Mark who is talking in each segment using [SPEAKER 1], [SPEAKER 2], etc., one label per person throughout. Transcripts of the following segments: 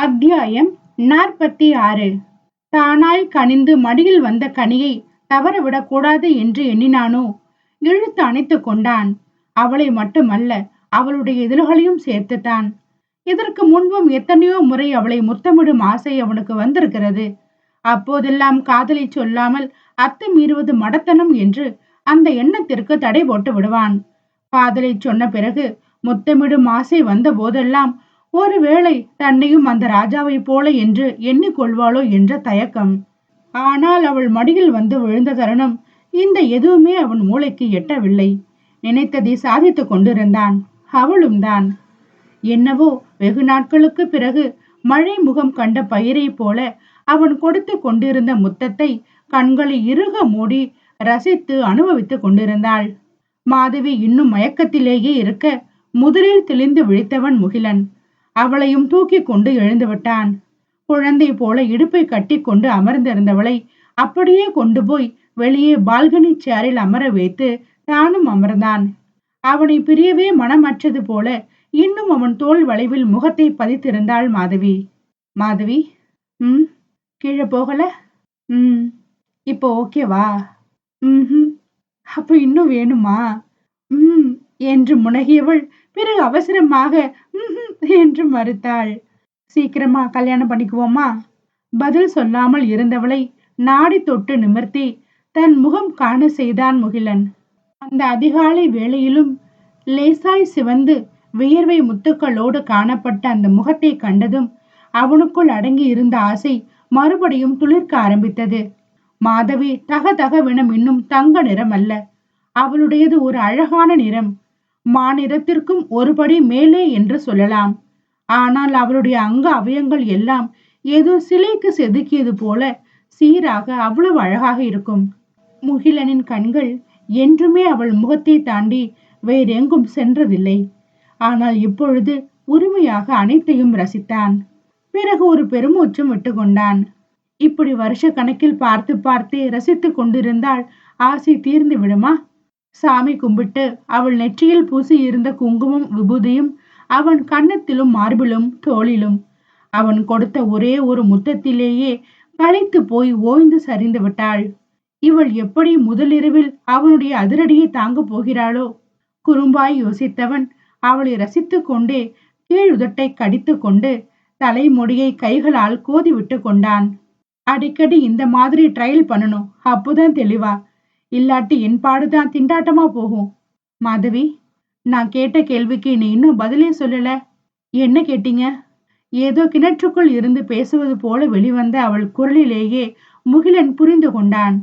[SPEAKER 1] அத்தியாயம் 46. தானாய் கனிந்து மடியில் வந்த கனியை தவறவிடக் கூடாது என்று எண்ணினானோ, இழுத்து அணைத்துக் கொண்டான். அவளை மட்டுமல்ல, அவளுடைய இதழ்களையும் சேர்த்துத்தான். இதற்கு முன்பும் எத்தனையோ முறை அவளை முத்தமிடும் ஆசை அவனுக்கு வந்திருக்கிறது. அப்போதெல்லாம் காதலை சொல்லாமல் அத்துமீறுவது மடத்தனம் என்று அந்த எண்ணத்திற்கு தடை போட்டு விடுவான். காதலை சொன்ன பிறகு முத்தமிடும் ஆசை வந்த போதெல்லாம் ஒருவேளை தன்னையும் அந்த ராஜாவை போல என்று எண்ணிக்கொள்வாளோ என்ற தயக்கம். ஆனால் அவள் மடியில் வந்து விழுந்த தருணம் இந்த எதுவுமே அவன் மூளைக்கு எட்டவில்லை. நினைத்ததை சாதித்துக் கொண்டிருந்தான். அவளும் தான். என்னவோ வெகு நாட்களுக்கு பிறகு மழை முகம் கண்ட பயிரை போல அவன் கொடுத்து கொண்டிருந்த முத்தத்தை கண்களை இறுக மூடி ரசித்து அனுபவித்துக் கொண்டிருந்தாள். மாதவி இன்னும் மயக்கத்திலேயே இருக்க முதலில் தெளிந்து விழித்தவன் முகிலன். அவளையும் தூக்கி கொண்டு எழுந்து விட்டான். குழந்தை போல இடுப்பை கட்டி கொண்டு அமர்ந்திருந்தவளை அப்படியே கொண்டு போய் வெளியே பால்கனி சேரில் அமர வைத்து தானும் அமர்ந்தான். அவனை பிரியவே மனமற்றது போல இன்னும் அவன் தோல் வளைவில் முகத்தை பதித்திருந்தாள் மாதவி. மாதவி, கீழே போகல? இப்போ ஓகேவா? அப்ப இன்னும் வேணுமா? என்று முனகியவள் பிறகு அவசரமாக என்று மறுத்தாள். சீக்கிரமா கல்யாணம் பண்ணிக்குவோமா? பதில் சொல்லாமல் இருந்தவளை நாடி தொட்டு நிமிர்த்தி தன் முகம் காண செய்தான் முகிலன். அந்த அதிகாலை வேளையிலும் லேசாய் சிவந்து வியர்வை முத்துக்களோடு காணப்பட்ட அந்த முகத்தை கண்டதும் அவனுக்குள் அடங்கி இருந்த ஆசை மறுபடியும் துளிர்க்க ஆரம்பித்தது. மாதவி தகதகவென இன்னும் தங்க நிறம் அல்ல. அவளுடையது ஒரு அழகான நிறம். மாநிறத்திற்கும் ஒருபடி மேலே என்று சொல்லலாம். ஆனால் அவளுடைய அங்க அவயங்கள் எல்லாம் ஏதோ சிலைக்கு செதுக்கியது போல சீராக அவ்வளவு அழகாக இருக்கும். முகிலனின் கண்கள் என்றுமே அவள் முகத்தை தாண்டி வேறெங்கும் சென்றதில்லை. ஆனால் இப்பொழுது உரிமையாக அனைத்தையும் ரசித்தான். பிறகு ஒரு பெருமூச்சும் விட்டு கொண்டான். இப்படி வருஷ கணக்கில் பார்த்து பார்த்தே ரசித்து கொண்டிருந்தால் ஆசை தீர்ந்து விடுமா? சாமி கும்பிட்டு அவள் நெற்றியில் பூசி இருந்த குங்குமம் விபூதியும் அவன் கன்னத்திலும் மார்பிலும் தோளிலும் அவன் கொடுத்த ஒரே ஒரு முத்தத்திலேயே களைத்து போய் ஓய்ந்து சரிந்து விட்டாள். இவள் எப்படி முதலிரவில் அவனுடைய அதிரடியை தாங்க போகிறாளோ? குறும்பாய் யோசித்தவன் அவளை ரசித்து கொண்டே கீழுதட்டை கடித்து கொண்டு தலைமுடியை கைகளால் கோதி விட்டு கொண்டான். அடிக்கடி இந்த மாதிரி ட்ரையல் பண்ணணும், அப்போதான் தெளிவா. இல்லாட்டி என் பாடுதான் திண்டாட்டமா போகும். மாதவி, நான் கேட்ட கேள்விக்கு நீ இன்னும் பதிலே சொல்லல. என்ன கேட்டீங்க? ஏதோ கிணற்றுக்குள் இருந்து பேசுவது போல வெளிவந்த அவள் குரலிலேயே முகிலன் புரிந்து கொண்டான்.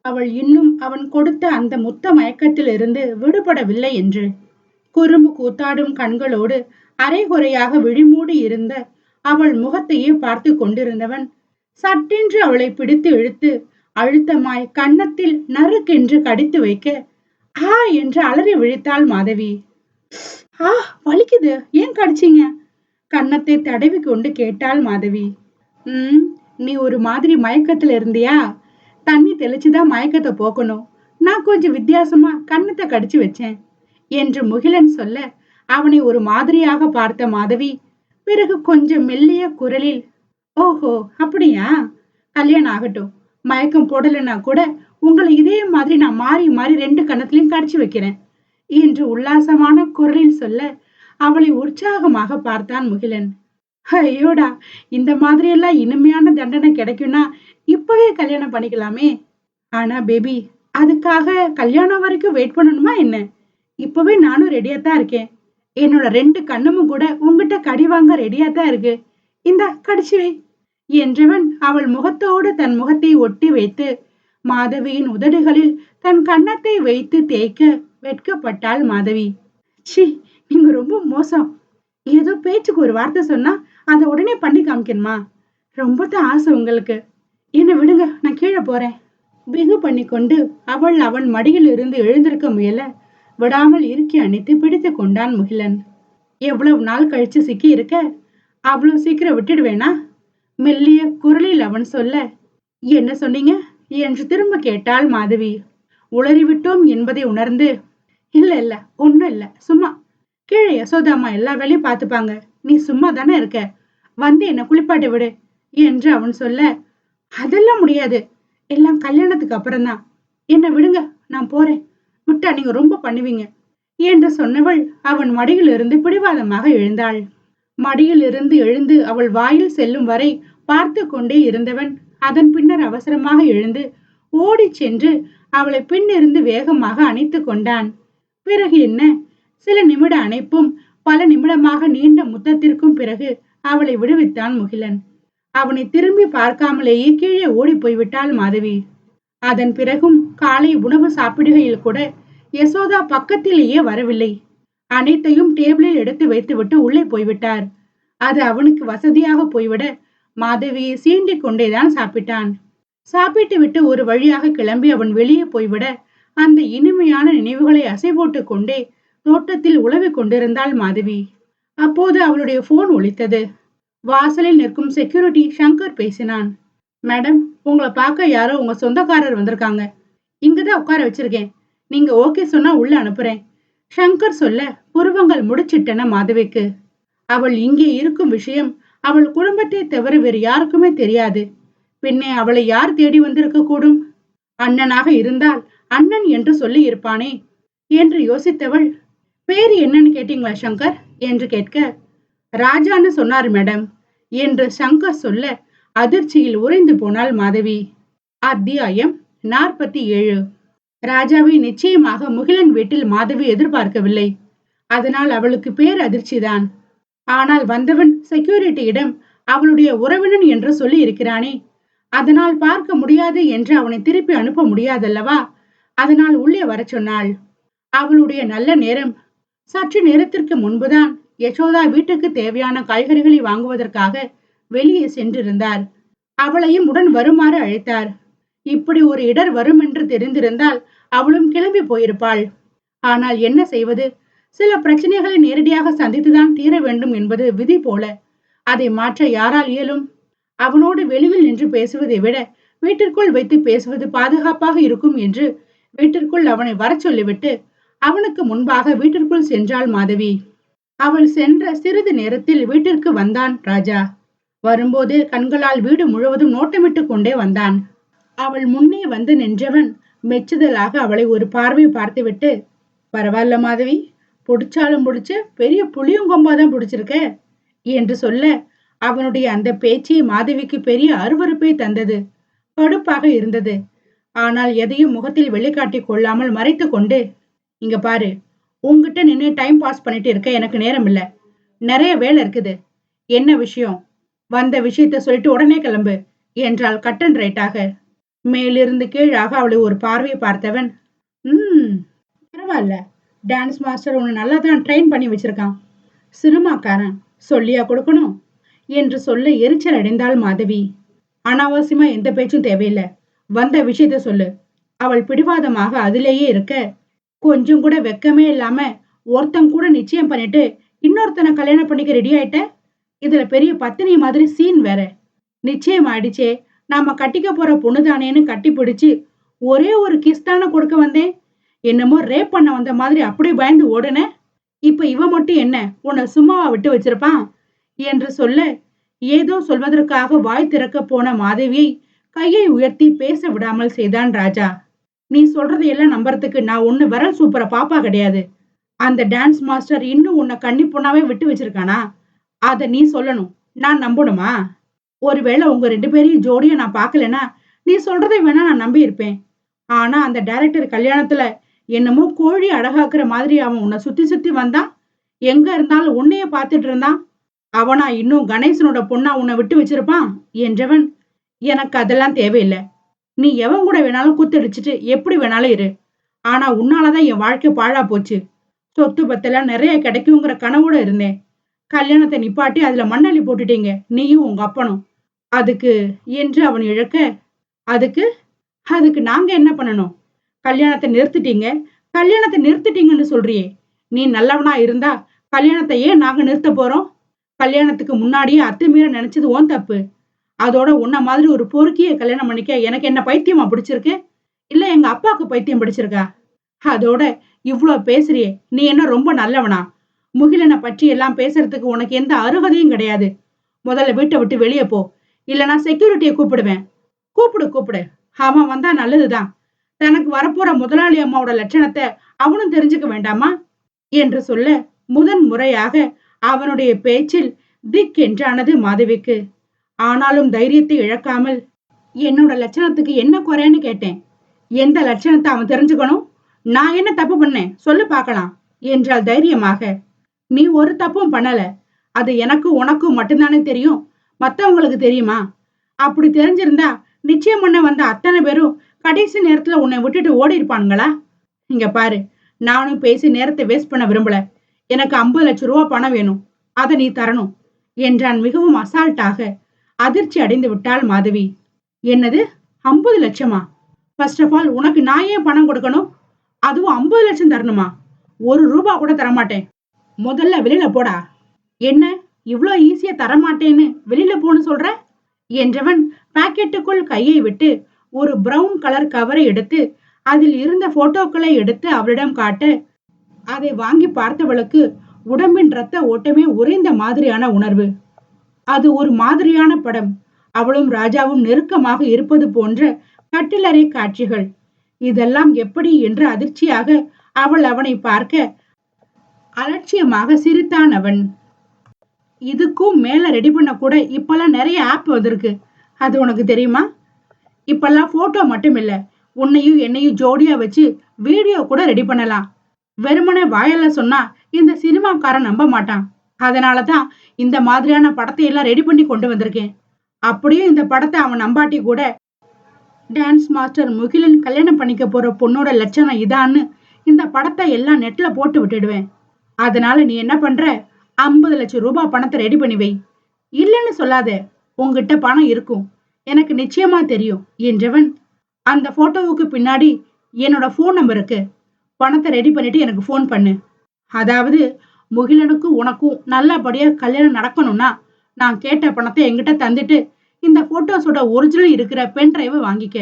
[SPEAKER 1] அவள் இன்னும் அவன் கொடுத்த அந்த முத்த மயக்கத்தில் இருந்து விடுபடவில்லை என்று. குறும்பு கூத்தாடும் கண்களோடு அரைகுறையாக விழிமூடி இருந்த அவள் முகத்தையே பார்த்து கொண்டிருந்தவன் சட்டென்று அவளை பிடித்து இழுத்து அழுத்தமாய் கன்னத்தில் நறுக்கென்று கடித்து வைக்க ஆ என்று அலறி விழித்தாள் மாதவி. ஆ, வலிக்குது, ஏன் கடிச்சீங்க? கன்னத்தை தடவி கொண்டு கேட்டாள் மாதவி. நீ ஒரு மாதிரி மயக்கத்துல இருந்தியா? தண்ணி தெளிச்சுதான் மயக்கத்தை போக்கணும். நான் கொஞ்சம் வித்தியாசமா கன்னத்தை கடிச்சு வச்சேன் என்று முகிலன் சொல்ல அவனை ஒரு மாதிரியாக பார்த்த மாதவி பிறகு கொஞ்சம் மெல்லிய குரலில், ஓஹோ அப்படியா, கல்யாணம் ஆகட்டும். மயக்கம் போடலைன்னா கூட உங்களை இதே மாதிரி நான் மாறி மாறி 2 கன்னத்திலையும் கடிச்சு வைக்கிறேன் என்று உல்லாசமான குரலில் சொல்ல அவளை உற்சாகமாக பார்த்தான் முகிலன். ஐயோடா, இந்த மாதிரி எல்லாம் இனிமையான தண்டனை கிடைக்கும்னா இப்பவே கல்யாணம் பண்ணிக்கலாமே. ஆனா பேபி, அதுக்காக கல்யாணம் வரைக்கும் வெயிட் பண்ணணுமா என்ன? இப்பவே நானும் ரெடியா தான் இருக்கேன். என்னோட 2 கண்ணமும் கூட உங்ககிட்ட கடி வாங்க ரெடியா தான் இருக்கு. இந்தா கடிச்சு வை என்றவன் அவள் முகத்தோடு தன் முகத்தை ஒட்டி வைத்து மாதவியின் உதடுகளில் தன் கன்னத்தை வைத்து தேய்க்க வெட்கப்பட்டாள் மாதவி. சி, நீங்க ரொம்ப மோசம். ஏதோ பேச்சுக்கு ஒரு வார்த்தை சொன்னா அதை உடனே பண்ணி காமிக்கணுமா? ரொம்ப தான் ஆசை உங்களுக்கு. என்ன விடுங்க, நான் கீழே போறேன். பிகு பண்ணி கொண்டு அவன் மடியில் இருந்து எழுந்திருக்க முயல விடாமல் இறுக்கி அணைத்து பிடித்து கொண்டான் முகிலன். எவ்வளவு நாள் கழிச்சு சிக்கி இருக்க, அவ்வளவு சீக்கிரம் விட்டுடுவேனா? மெல்லிய குரலில் அவன் சொல்ல, என்ன சொன்னீங்க என்று திரும்ப கேட்டாள் மாதவி. உளறிவிட்டோம் என்பதை உணர்ந்து, இல்ல இல்ல ஒண்ணும் இல்ல, சும்மா. கீழே யசோதாமா எல்லா வேலையும் பார்த்துப்பாங்க, நீ சும்மா தானே இருக்க, வந்து என்ன குளிப்பாட்டி விடு என்று அவன் சொல்ல, அதெல்லாம் முடியாது, எல்லாம் கல்யாணத்துக்கு அப்புறம்தான், என்ன விடுங்க, நான் போறேன், விட்டா நீங்க ரொம்ப பண்ணுவீங்க என்று சொன்னவள் அவன் மடியில் இருந்து பிடிவாதமாக எழுந்தாள். மடியில் இருந்து எழுந்து அவள் வாயில் செல்லும் வரை பார்த்து கொண்டே இருந்தவன் அதன் பின்னர் அவசரமாக எழுந்து ஓடிச் சென்று அவளை பின்னிருந்து வேகமாக அணைத்து கொண்டான். பிறகு என்ன, சில நிமிட அணைப்பும் பல நிமிடமாக நீண்ட முத்தத்திற்கும் பிறகு அவளை விடுவித்தான் முகிலன். அவனை திரும்பி பார்க்காமலேயே கீழே ஓடி போய்விட்டாள் மாதவி. அதன் பிறகும் காலை உணவு சாப்பிடுகையில் கூட யசோதா பக்கத்திலேயே வரவில்லை. அனைத்தையும் டேபிளில் எடுத்து வைத்துவிட்டு உள்ளே போய்விட்டார். அது அவனுக்கு வசதியாக போய்விட மாதவியை சீண்டிக் கொண்டேதான் சாப்பிட்டான். சாப்பிட்டு விட்டு ஒரு வழியாக கிளம்பி அவன் வெளியே போய்விட அந்த இனிமையான நினைவுகளை அசை போட்டுக் கொண்டே தோட்டத்தில் உலவிக் கொண்டிருந்தாள் மாதவி. அப்போது அவளுடைய போன் ஒலித்தது. வாசலில் நிற்கும் செக்யூரிட்டி சங்கர் பேசினான். மேடம், உங்களை பார்க்க யாரோ உங்க சொந்தக்காரர் வந்திருக்காங்க. இங்கதான் உட்கார வச்சிருக்கேன், நீங்க ஓகே சொன்னா உள்ள அனுப்புறேன். சங்கர் சொல்ல புருவங்கள் முடிச்சிட்டன மாதவிக்கு. அவள் இங்கே இருக்கும் விஷயம் அவள் குடும்பத்தை தவிர வேறு யாருக்குமே தெரியாது. பின்னே அவளை யார் தேடி வந்திருக்க கூடும்? அண்ணனாக இருந்தால் அண்ணன் என்று சொல்லி இருப்பானே என்று யோசித்தவள், பேரு என்னன்னு கேட்டீங்களா சங்கர் என்று கேட்க, ராஜான்னு சொன்னார் மேடம் என்று சங்கர் சொல்ல அதிர்ச்சியில் உறைந்து போனாள் மாதவி. அத்தியாயம் 47. ராஜாவை நிச்சயமாக முகிலன் வீட்டில் மாதவி எதிர்பார்க்கவில்லை. அதனால் அவளுக்கு பேர் அதிர்ச்சிதான். ஆனால் வந்தவன் செக்யூரிட்டியிடம் அவளுடைய உறவினன் என்று சொல்லி இருக்கிறானே, அதனால் பார்க்க முடியாது என்று அவனை திருப்பி அனுப்ப முடியாதல்லவா? அதனால் உள்ளே வர சொன்னாள். அவளுடைய நல்ல நேரம். சற்று நேரத்திற்கு முன்புதான் யசோதா வீட்டுக்கு தேவையான காய்கறிகளை வாங்குவதற்காக வெளியே சென்றிருந்தார். அவளையும் உடன் வருமாறு அழைத்தார். இப்படி ஒரு இடர் வரும் என்று தெரிந்திருந்தால் அவளும் கிளம்பி போயிருப்பாள். ஆனால் என்ன செய்வது? சில பிரச்சனைகளை நேரடியாக சந்தித்துதான் தீர வேண்டும் என்பது விதி போல. அதை மாற்ற யாரால் இயலும்? அவனோடு வெளியில் நின்று பேசுவதை விட வீட்டிற்குள் வைத்து பேசுவது பாதுகாப்பாக இருக்கும் என்று வீட்டிற்குள் அவனை வர சொல்லிவிட்டு அவனுக்கு முன்பாக வீட்டிற்குள் சென்றாள் மாதவி. அவள் சென்ற சிறிது நேரத்தில் வீட்டிற்கு வந்தான் ராஜா. வரும்போது கண்களால் வீடு முழுவதும் நோட்டமிட்டு கொண்டே வந்தான். அவள் முன்னே வந்து நின்றவன் மெச்சுதலாக அவளை ஒரு பார்வை பார்த்துவிட்டு, பரவாயில்ல மாதவி, பிடிச்சாலும் பிடிச்ச பெரிய புளியங்கொம்பாதான் பிடிச்சிருக்க என்று சொல்ல, அவனுடைய அந்த பேச்சை மாதவிக்கு பெரிய அருவருப்பை தந்தது. கடுப்பாக இருந்தது. ஆனால் எதையும் முகத்தில் வெளிக்காட்டிக் கொள்ளாமல் மறைத்து கொண்டு, இங்க பாரு, உங்ககிட்ட நின்று டைம் பாஸ் பண்ணிட்டு இருக்க எனக்கு நேரம் இல்ல, நிறைய வேலை இருக்குது. என்ன விஷயம்? வந்த விஷயத்த சொல்லிட்டு உடனே கிளம்பு என்றாள் கட்டன் ரைட்டாக. மேலிருந்து கீழாக அவளை ஒரு பார்வையை பார்த்தவன், பரவாயில்ல, டான்ஸ் மாஸ்டர் உன்னை நல்லா தான் ட்ரெயின் பண்ணி வச்சிருக்கான். சினிமாக்காரன் சொல்லியா கொடுக்கணும் என்று சொல்ல எரிச்சல் அடைந்தாள் மாதவி. அனாவசியமா எந்த பேச்சும் தேவையில்லை, வந்த விஷயத்த சொல்லு. அவள் பிடிவாதமாக அதிலேயே இருக்க, கொஞ்சம் கூட வெக்கமே இல்லாம ஒருத்தன் கூட நிச்சயம் பண்ணிட்டு இன்னொருத்தனை கல்யாணம் பண்ணிக்க ரெடி ஆயிட்ட. இதுல பெரிய பத்தினி மாதிரி சீன் வேற. நிச்சயம் ஆயிடுச்சே, நாம கட்டிக்க போற பொண்ணுதானேன்னு கட்டி பிடிச்சு ஒரே ஒரு கிஸ் தானே கொடுக்க வந்தேன். என்னமோ ரேப் பண்ண வந்த மாதிரி அப்படியே பயந்து ஓடுன. இப்ப இவ மட்டும் என்ன உன்னை சும்மாவா விட்டு வச்சிருப்பான் என்று சொல்ல, ஏதோ சொல்வதற்காக வாய் திறக்க போன மாதவியை கையை உயர்த்தி பேச விடாமல் செய்தான் ராஜா. நீ சொல்றதையெல்லாம் நம்புறதுக்கு நான் ஒண்ணு விரல் சூப்பர பாப்பா கிடையாது. அந்த டான்ஸ் மாஸ்டர் இன்னும் உன்னை கண்ணி பொண்ணாவே விட்டு வச்சிருக்கானா? அத நீ சொல்லணும், நான் நம்பணுமா? ஒருவேளை உங்க 2 பேரையும் ஜோடியா நான் பாக்கலன்னா நீ சொல்றதை வேணா நான் நம்பி இருப்பேன். ஆனா அந்த டைரக்டர் கல்யாணத்துல என்னமோ கோழி அழகாக்குற மாதிரி அவன் உன்னை சுத்தி சுத்தி வந்தான். எங்க இருந்தாலும் உன்னைய பாத்துட்டு இருந்தான். அவனா இன்னும் கணேசனோட பொண்ணா உன்னை விட்டு வச்சிருப்பான் என்றவன், எனக்கு அதெல்லாம் தேவையில்லை. நீ எவன் கூட வேணாலும் குத்தடிச்சிட்டு எப்படி வேணாலும் இரு. ஆனா உன்னாலதான் என் வாழ்க்கை பாழா போச்சு. சொத்து பத்தெல்லாம் நிறைய கிடைக்குங்கிற கனவோட இருந்தேன். கல்யாணத்தை நிப்பாட்டி அதுல மண்ணள்ளி போட்டுட்டீங்க நீயும் உங்க அப்பனும். அதுக்கு என்று அவன் இழக்க, அதுக்கு அதுக்கு நாங்க என்ன பண்ணணும்? கல்யாணத்தை நிறுத்திட்டீங்க, கல்யாணத்தை நிறுத்திட்டீங்கன்னு சொல்றியே. நீ நல்லவனா இருந்தா கல்யாணத்தை ஏன் நாங்க நிறுத்த போறோம்? கல்யாணத்துக்கு முன்னாடியே அத்துமீற நினைச்சது ஓன் தப்பு. அதோட உன்ன மாதிரி ஒரு பொறுக்கிய கல்யாணம் பண்ணிக்க எனக்கு என்ன பைத்தியமா பிடிச்சிருக்கு? இல்ல எங்க அப்பாவுக்கு பைத்தியம் பிடிச்சிருக்கா? அதோட இவ்ளோ பேசுறியே, நீ என்ன ரொம்ப நல்லவனா? முகிலனை பற்றி எல்லாம் பேசுறதுக்கு உனக்கு எந்த அருகதையும் கிடையாது. முதல்ல வீட்டை விட்டு வெளியே போ, இல்லனா செக்யூரிட்டியை கூப்பிடுவேன். கூப்பிடு கூப்பிடு, அவன் வந்தா நல்லதுதான். தனக்கு வரப்போற முதலாளி அம்மாவோட லட்சணத்தை அவனும் தெரிஞ்சுக்க வேண்டாமா என்று சொல்ல முதன் முறையாக அவனுடைய பேச்சில் திக் என்றானது மாதவிக்கு. ஆனாலும் தைரியத்தை இழக்காமல், என்னோட லட்சணத்துக்கு என்ன குறைன்னு கேட்டேன். எந்த லட்சணத்தை அவன் தெரிஞ்சுக்கணும்? நான் என்ன தப்பு பண்ணேன் சொல்லு பார்க்கலாம் என்றாள் தைரியமாக. நீ ஒரு தப்பும் பண்ணல. அது எனக்கும் உனக்கும் மட்டும்தானே தெரியும், மத்தவங்களுக்கு தெரியுமா? அப்படி தெரிஞ்சிருந்தா நிச்சயம் பண்ண வந்த அத்தனை பேரும் கடைசி நேரத்துல உன்னை விட்டுட்டு ஓடி இருப்பானுங்களா? இங்க பாரு, நானும் பேசி நேரத்தை வேஸ்ட் பண்ண விரும்பல. எனக்கு 50 லட்சம் ரூபாய் பணம் வேணும், அதை நீ தரணும் என்றான் மிகவும் அசால்ட்டாக. அதிர்ச்சி அடைந்து விட்டாள் மாதவி. என்னது, 50 லட்சமா? ஃபர்ஸ்ட் ஆஃப் ஆல் உனக்கு நான் ஏன் பணம் கொடுக்கணும்? அதுவும் 50 லட்சம் தரணுமா? ஒரு ரூபா கூட தரமாட்டேன். முதல்ல வெளியில போடா. என்ன, இவ்ளோ ஈஸியா தரமாட்டேன்னு வெளியில போன்னு சொல்ற என்றவன் பாக்கெட்டுக்குள் கையை விட்டு ஒரு பிரவுன் கலர் கவரை எடுத்து அதில் இருந்த போட்டோக்களை எடுத்து அவளிடம் காட்ட, அதை வாங்கி பார்த்தவளுக்கு உடம்பின் ரத்த ஓட்டமே உறைந்த மாதிரியான உணர்வு. அது ஒரு மாதிரியான படம். அவளும் ராஜாவும் நெருக்கமாக இருப்பது போன்ற கட்டிலறை காட்சிகள். இதெல்லாம் எப்படி என்று அதிர்ச்சியாக அவள் அவனை பார்க்க அலட்சியமாக சிரித்தான் அவன். இதுக்கும் மேல ரெடி பண்ண கூட இப்பெல்லாம் நிறைய ஆப் வந்திருக்கு, அது உனக்கு தெரியுமா? இப்பெல்லாம் போட்டோ மட்டும் இல்ல, உன்னையும் என்னையும் ஜோடியா வச்சு வீடியோ கூட ரெடி பண்ணலாம். வெறுமனே வாயால சொன்னா இந்த சினிமாக்காரன் நம்ப மாட்டான். அதனாலதான் இந்த மாதிரியான படத்தை எல்லாம் ரெடி பண்ணி கொண்டு வந்திருக்கேன். அப்படியும் இந்த படத்தை அவன் நம்பாட்டி கூட, டான்ஸ் மாஸ்டர் முகிலன் கல்யாணம் பண்ணிக்க போற பொண்ணோட லட்சணம் இதான்னு இந்த படத்தை எல்லாம் நெட்ல போட்டு விட்டுடுவேன். அதனால நீ என்ன பண்ற, 50 லட்சம் ரூபாய் பணத்தை ரெடி பண்ணி வை. இல்லைன்னு சொல்லாத, உங்ககிட்ட பணம் இருக்கும், எனக்கு நிச்சயமா தெரியும் என்றவன், அந்த போட்டோவுக்கு பின்னாடி என்னோட போன் நம்பர் இருக்கு, பணத்தை ரெடி பண்ணிட்டு எனக்கு போன் பண்ணு. அதாவது முகிலனுக்கும் உனக்கும் நல்லபடியா கல்யாணம் நடக்கணும்னா நான் கேட்ட பணத்தை என்கிட்ட தந்துட்டு இந்த போட்டோஸோட ஒரிஜினல் இருக்கிற பென் டிரைவை வாங்கிக்க.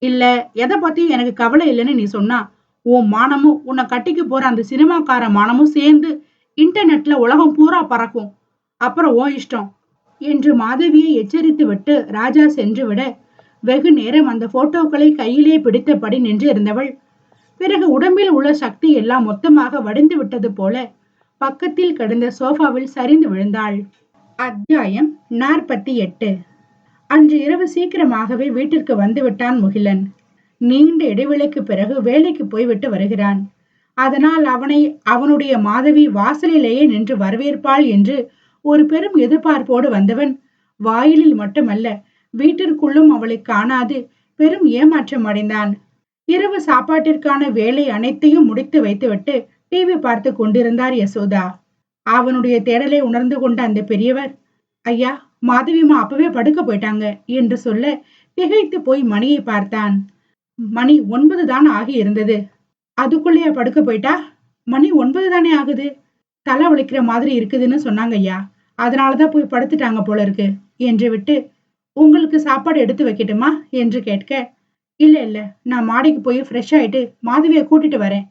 [SPEAKER 1] இல்ல எதை பத்தியும் எனக்கு கவலை இல்லைன்னு நீ சொன்னா உன் மானமும் உன்னை கட்டிக்கு போற அந்த சினிமாக்கார மானமும் சேர்ந்து இன்டர்நெட்ல உலகம் பூரா பறக்கும். அப்புறம் ஓ இஷ்டம் என்று மாதவியை எச்சரித்து விட்டு ராஜா சென்று விட, வெகு நேரம் அந்த போட்டோக்களை கையிலே பிடித்தபடி நின்று இருந்தவள் பிறகு உடம்பில் உள்ள சக்தி எல்லாம் மொத்தமாக வடிந்து விட்டது போல பக்கத்தில் கிடந்த சோஃபாவில் சரிந்து விழுந்தாள். அத்தியாயம் 48. அன்று இரவு சீக்கிரமாகவே வீட்டிற்கு வந்து விட்டான் முகிலன். நீண்ட இடைவெளிக்கு பிறகு வேலைக்கு போய்விட்டு வருகிறான். அதனால் அவனை அவனுடைய மாதவி வாசலிலேயே நின்று வரவேற்பாள் என்று ஒரு பெரும் எதிர்பார்ப்போடு வந்தவன் வாயிலில் மட்டுமல்ல வீட்டிற்குள்ளும் அவளை காணாது பெரும் ஏமாற்றம் அடைந்தான். இரவு சாப்பாட்டிற்கான வேலை அனைத்தையும் முடித்து வைத்துவிட்டு டிவி பார்த்து கொண்டிருந்தார் யசோதா. அவனுடைய தேடலை உணர்ந்து கொண்ட அந்த பெரியவர், ஐயா, மாதவிமா அப்பவே படுக்க போயிட்டாங்க என்று சொல்ல திகைத்து போய் மணியை பார்த்தான். மணி 9 தான் ஆகி இருந்தது. அதுக்குள்ளேயே படுக்க போயிட்டா? மணி 9 தானே ஆகுது, தலை வலிக்கிற மாதிரி இருக்குதுன்னு சொன்னாங்க ஐயா, அதனாலதான் போய் படுத்துட்டாங்க போல இருக்கு என்று விட்டு, உங்களுக்கு சாப்பாடு எடுத்து வைக்கட்டுமா என்று கேட்க, இல்ல இல்ல, நான் மாடிக்கு போய் ஃப்ரெஷ் ஆயிட்டு மாதவியை கூட்டிட்டு வரேன்,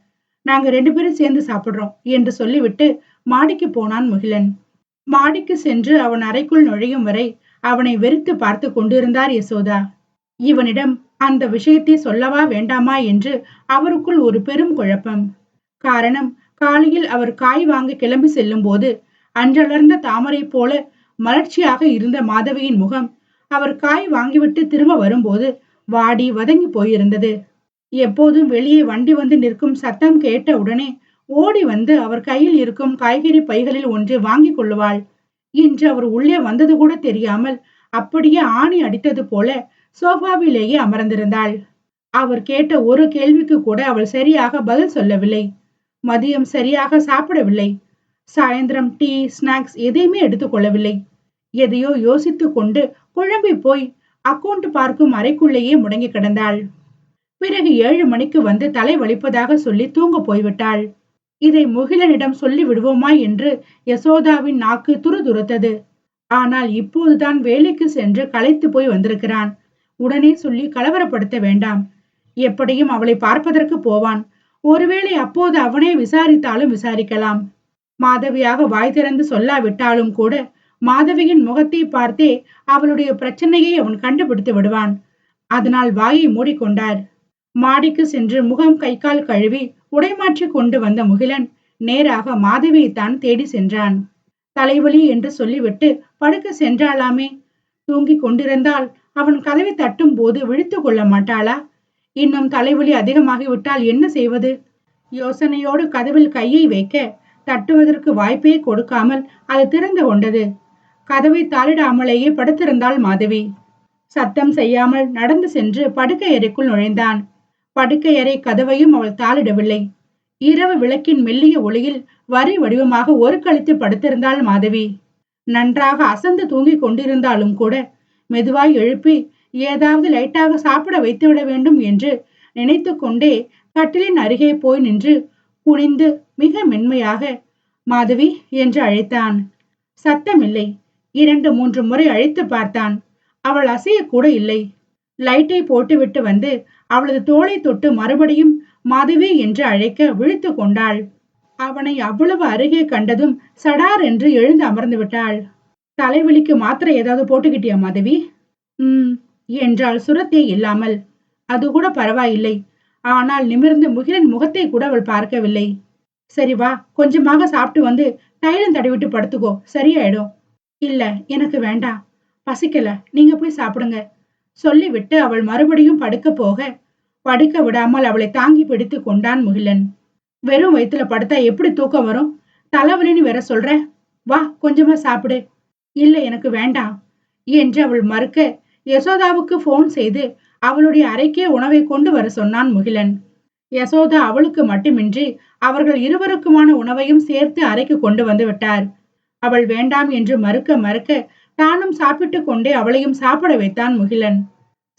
[SPEAKER 1] நாங்க 2 பேரும் சேர்ந்து சாப்பிடுறோம் என்று சொல்லிவிட்டு மாடிக்கு போனான் முகிலன். மாடிக்கு சென்று அவன் அறைக்குள் நுழையும் வரை அவனை வெறுத்து பார்த்து கொண்டிருந்தார் யசோதா. இவனிடம் அந்த விஷயத்தை சொல்லவா வேண்டாமா என்று அவருக்குள் ஒரு பெரும் குழப்பம். காரணம், காலையில் அவர் காய் வாங்க கிளம்பி செல்லும் போது அன்றளர்ந்த தாமரை போல மலர்ச்சியாக இருந்த மாதவியின் முகம் அவர் காய் வாங்கிவிட்டு திரும்ப வரும்போது வாடி வதங்கி போயிருந்தது. எப்போதும் வெளியே வண்டி வந்து நிற்கும் சத்தம் கேட்ட உடனே ஓடி வந்து அவர் கையில் இருக்கும் காய்கறி பைகளில் ஒன்றை வாங்கி கொள்ளுவாள். இன்று அவர் உள்ளே வந்தது கூட தெரியாமல் அப்படியே ஆணி அடித்தது போல சோஃபாவிலேயே அமர்ந்திருந்தாள். அவர் கேட்ட ஒரு கேள்விக்கு கூட அவள் சரியாக பதில் சொல்லவில்லை. மதியம் சரியாக சாப்பிடவில்லை. சாயந்திரம் டீ ஸ்நாக்ஸ் எதையுமே எடுத்துக்கொள்ளவில்லை. எதையோ யோசித்து கொண்டு குழம்பி போய் அக்கவுண்ட் பார்க்கும் அறைக்குள்ளேயே முடங்கி கிடந்தாள். பிறகு 7 மணிக்கு வந்து தலை வலிப்பதாக சொல்லி தூங்க போய்விட்டாள். இதை முகிலனிடம் சொல்லி விடுவோமா என்று யசோதாவின் நாக்கு துருதுருத்தது. ஆனால் இப்போதுதான் வேலைக்கு சென்று களைத்து போய் வந்திருக்கிறான். உடனே சொல்லி கலவரப்படுத்த வேண்டாம். எப்படியும் அவளை பார்ப்பதற்கு போவான். ஒருவேளை அப்போது அவனே விசாரித்தாலும் விசாரிக்கலாம். மாதவியாக வாய் திறந்து சொல்லாவிட்டாலும் கூட மாதவியின் முகத்தை பார்த்தே அவளுடைய பிரச்சனையை அவன் கண்டுபிடித்து விடுவான். அதனால் வாயை மூடிக்கொண்டார். மாடிக்கு சென்று முகம் கை கால் கழுவி உடைமாற்றி கொண்டு வந்த முகிலன் நேராக மாதவியைத்தான் தேடி சென்றான். தலைவலி என்று சொல்லிவிட்டு படுக்க சென்றாளாமே. தூங்கிக் கொண்டிருந்தால் அவன் கதவை தட்டும் போது விழித்து கொள்ள மாட்டாளா? இன்னும் தலைவலி அதிகமாகிவிட்டால் என்ன செய்வது? யோசனையோடு கதவில் கையை வைக்க தட்டுவதற்கு வாய்ப்பே கொடுக்காமல் அது திறந்து கொண்டது. கதவை தாளிடாமலேயே படுத்திருந்தாள் மாதவி. சத்தம் செய்யாமல் நடந்து சென்று படுக்கை அறைக்குள் நுழைந்தான். படுக்கை அறை கதவையும் அவள் தாளிடவில்லை. இரவு விளக்கின் மெல்லிய ஒளியில் வரி வடிவமாக ஒரு கழித்து படுத்திருந்தாள் மாதவி. நன்றாக அசந்து தூங்கிக் கொண்டிருந்தாலும் கூட மெதுவாய் எழுப்பி ஏதாவது லைட்டாக சாப்பிட வைத்துவிட வேண்டும் என்று நினைத்து கொண்டே கட்டிலின் அருகே போய் நின்று குனிந்து மிக மென்மையாக மாதவி என்று அழைத்தான். சத்தமில்லை. 2-3 முறை அழைத்து பார்த்தான். அவள் அசைய கூட இல்லை. லைட்டை போட்டுவிட்டு வந்து அவளது தோளை தொட்டு மறுபடியும் மாதவி என்று அழைக்க விழித்து கொண்டாள். அவனை அவ்வளவு அருகே கண்டதும் சடார் என்று எழுந்து அமர்ந்து விட்டாள். தலைவலிக்கு மாத்திரை ஏதாவது போட்டுக்கிட்டியா மாதவி? என்றாள் சுரத்தே இல்லாமல். அது கூட பரவாயில்லை. ஆனால் நிமிர்ந்து முகிலன் முகத்தை கூட அவள் பார்க்கவில்லை. சரி வா, கொஞ்சமாக சாப்பிட்டு வந்து தைலம் தடவிட்டு படுத்துக்கோ, சரியாயிடும். இல்ல, எனக்கு வேண்டாம், பசிக்கல, நீங்க போய் சாப்பிடுங்க சொல்லிவிட்டு அவள் மறுபடியும் படுக்க போக படுக்க விடாமல் அவளை தாங்கி பிடித்து கொண்டான் முகிலன். வெறும் வயிற்றுல படுத்தா எப்படி தூக்கம் வரும்? தலைவலின்னு வேற சொல்ற. வா, கொஞ்சமா சாப்பிடு. இல்ல, எனக்கு வேண்டாம் என்று அவள் மறுக்க யசோதாவுக்கு போன் செய்து அவளுடைய அறைக்கே உணவை கொண்டு வர சொன்னான் முகிலன். யசோதா அவளுக்கு மட்டுமின்றி அவர்கள் இருவருக்குமான உணவையும் சேர்த்து அறைக்கு கொண்டு வந்து விட்டார். அவள் வேண்டாம் என்று மறுக்க மறுக்க தானும் சாப்பிட்டு கொண்டே அவளையும் சாப்பிட வைத்தான் முகிலன்.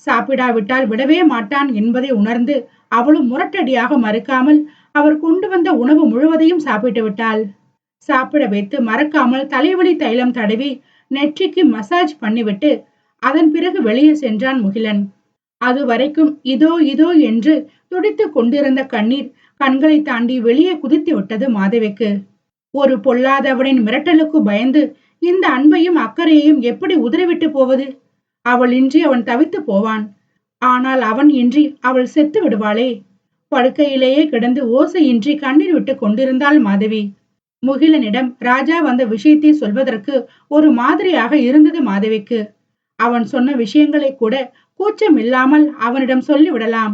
[SPEAKER 1] சாப்பிடாவிட்டால் விடவே மாட்டான் என்பதை உணர்ந்து அவளும் முரட்டடியாக மறுக்காமல் அவர் கொண்டு வந்த உணவு முழுவதையும் சாப்பிட்டு விட்டாள். சாப்பிட வைத்து மறக்காமல் தலைவலி தைலம் தடவி நெற்றிக்கு மசாஜ் பண்ணிவிட்டு அதன் பிறகு வெளியே சென்றான் முகிலன். அது வரைக்கும் இதோ இதோ என்று துடித்து கொண்டிருந்த கண்ணீர் கண்களை தாண்டி வெளியே குதித்து விட்டது மாதவிக்கு. ஒரு பொல்லாதவனின் மிரட்டலுக்கு பயந்து இந்த அன்பையும் அக்கறையையும் எப்படி உதறிவிட்டு போவது? அவள் இன்றி அவன் தவித்து போவான். ஆனால் அவன் இன்றி அவள் செத்து விடுவாளே. படுக்கையிலேயே கிடந்து ஓசையின்றி கண்ணீர் விட்டு கொண்டிருந்தாள் மாதவி. முகிலனிடம் ராஜா வந்த விஷயத்தை சொல்வதற்கு ஒரு மாதிரியாக இருந்தது மாதவிக்கு. அவன் சொன்ன விஷயங்களை கூட கூச்சம் இல்லாமல் அவனிடம் சொல்லிவிடலாம்.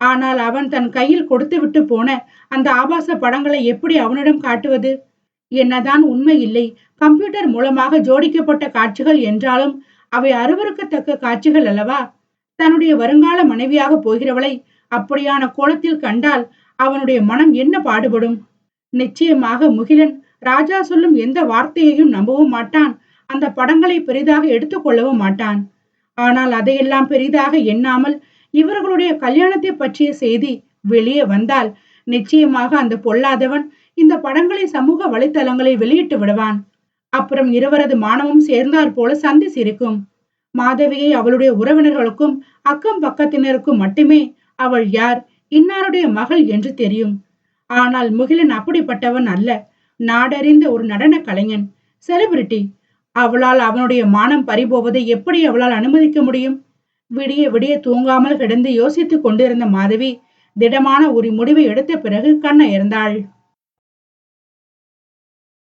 [SPEAKER 1] ஆனால் அவன் தன் கையில் கொடுத்து விட்டு போன அந்த ஆபாச படங்களை எப்படி அவனிடம் காட்டுவது? என்னதான் உண்மை இல்லை, கம்ப்யூட்டர் மூலமாக ஜோடிக்கப்பட்ட காட்சிகள் என்றாலும் அவை அருவருக்கத்தக்க காட்சிகள் அல்லவா? தன்னுடைய வருங்கால மனைவியாக போகிறவளை அப்படியான கோலத்தில் கண்டால் அவனுடைய மனம் என்ன பாடுபடும்? நிச்சயமாக முகிலன் ராஜா சொல்லும் எந்த வார்த்தையையும் நம்பவும் மாட்டான். அந்த படங்களை பெரிதாக எடுத்துக்கொள்ளவும் மாட்டான். ஆனால் அதையெல்லாம் பெரிதாக எண்ணாமல் இவர்களுடைய கல்யாணத்தை பற்றிய செய்தி வெளியே வந்தால் நிச்சயமாக அந்த பொல்லாதவன் இந்த படங்களை சமூக வலைத்தளங்களில் வெளியிட்டு விடுவான். அப்புறம் இருவரது மானமும் சேர்ந்தாற் போல சந்தி சிரிக்கும். மாதவியை அவளுடைய உறவினர்களுக்கும் அக்கம் பக்கத்தினருக்கும் மட்டுமே அவள் யார், இன்னாருடைய மகள் என்று தெரியும். ஆனால் முகிலன் அப்படிப்பட்டவன் அல்ல. நாடறிந்த ஒரு நடன கலைஞன், செலிபிரிட்டி. அவளால் அவனுடைய மானம் பறிபோவதை எப்படி அவளால் அனுமதிக்க முடியும்? விடிய விடிய தூங்காமல் கிடந்து யோசித்துக் கொண்டிருந்த மாதவி திடமான ஒரு முடிவை எடுத்த பிறகு கண்ணயர்ந்தாள்.